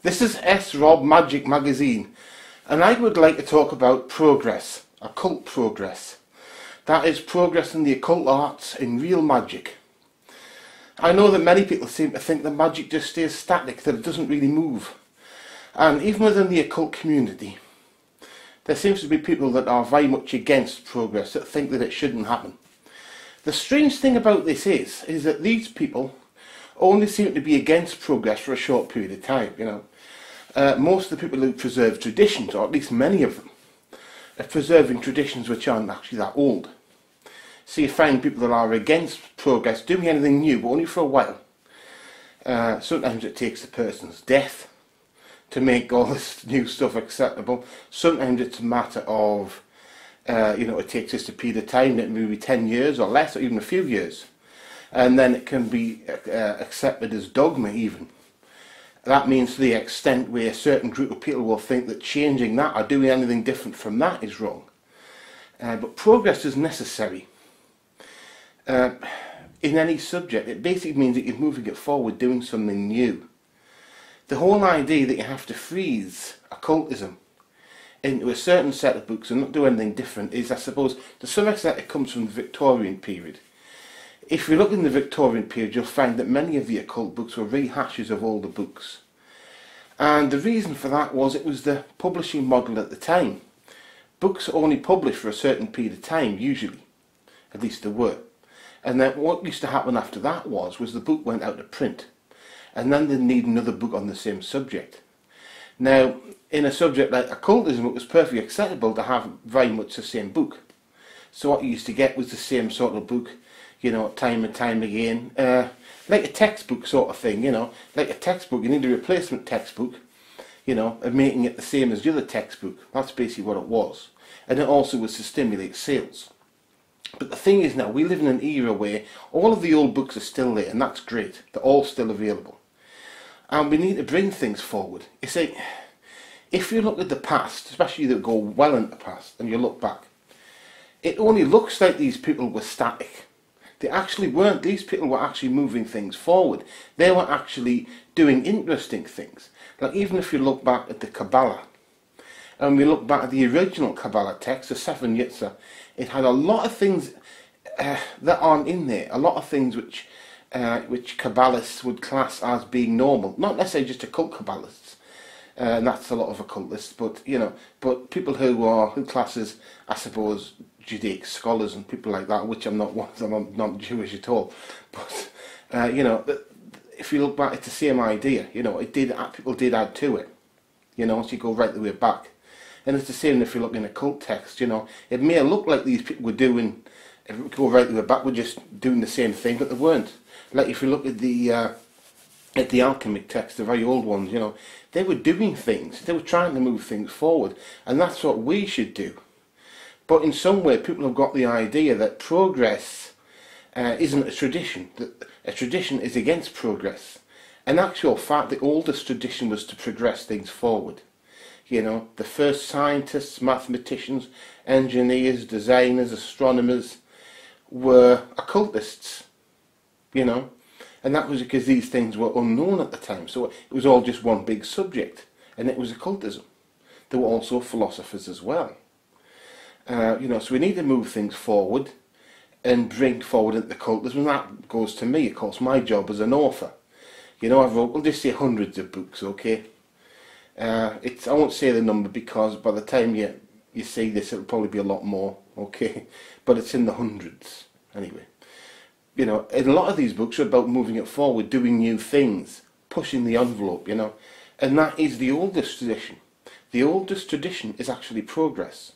This is S. Rob Magick magazine, and I would like to talk about progress, occult progress. That is progress in the occult arts in real magic. I know that many people seem to think that magic just stays static, that it doesn't really move. And even within the occult community, there seems to be people that are very much against progress, that think that it shouldn't happen. The strange thing about this is that these people only seem to be against progress for a short period of time, you know. Most of the people who preserve traditions, or at least many of them, are preserving traditions which aren't actually that old. So you find people that are against progress doing anything new, but only for a while. Sometimes it takes the person's death to make all this new stuff acceptable. Sometimes it's a matter of, it takes just a period of time, maybe 10 years or less, or even a few years. And then it can be accepted as dogma even. That means to the extent where a certain group of people will think that changing that or doing anything different from that is wrong. But progress is necessary. In any subject, it basically means that you're moving it forward, doing something new. The whole idea that you have to freeze occultism into a certain set of books and not do anything different is, I suppose, to some extent it comes from the Victorian period. If you look in the Victorian period, you'll find that many of the occult books were rehashes of older books. And the reason for that was it was the publishing model at the time. Books are only published for a certain period of time, usually. At least they were. And then what used to happen after that was the book went out of print. And then they'd need another book on the same subject. Now, in a subject like occultism, it was perfectly acceptable to have very much the same book. So what you used to get was the same sort of book, time and time again, like a textbook sort of thing, like a textbook. You need a replacement textbook, and making it the same as the other textbook. That's basically what it was. And it also was to stimulate sales. But the thing is now, we live in an era where all of the old books are still there, and that's great. They're all still available. And we need to bring things forward. You see, if you look at the past, especially that go well into the past, and you look back, it only looks like these people were static. They actually weren't. These people were actually moving things forward. They were actually doing interesting things. Like even if you look back at the Kabbalah, and we look back at the original Kabbalah text, the Seven Yitzhak, it had a lot of things that aren't in there. A lot of things which Kabbalists would class as being normal. Not necessarily just occult Kabbalists, and that's a lot of occultists, but people who class as, I suppose, Judaic scholars and people like that, which I'm not one of them. I'm not Jewish at all. But if you look back, it's the same idea. People did add to it. So you go right the way back. And it's the same if you look in occult text, it may look like these people were doing, if we go right the way back, were just doing the same thing, but they weren't. Like if you look at the alchemic text, the very old ones, they were doing things, they were trying to move things forward, and that's what we should do. But in some way, people have got the idea that progress isn't a tradition, that a tradition is against progress. In actual fact, the oldest tradition was to progress things forward. The first scientists, mathematicians, engineers, designers, astronomers were occultists, and that was because these things were unknown at the time. So it was all just one big subject, and it was occultism. There were also philosophers as well. So we need to move things forward and bring forward into occultism, and that goes to me, of course, my job as an author. I've wrote, we'll just say hundreds of books, okay? I won't say the number because by the time you see this, it'll probably be a lot more, okay? But it's in the hundreds, anyway. And a lot of these books are about moving it forward, doing new things, pushing the envelope, and that is the oldest tradition. The oldest tradition is actually progress.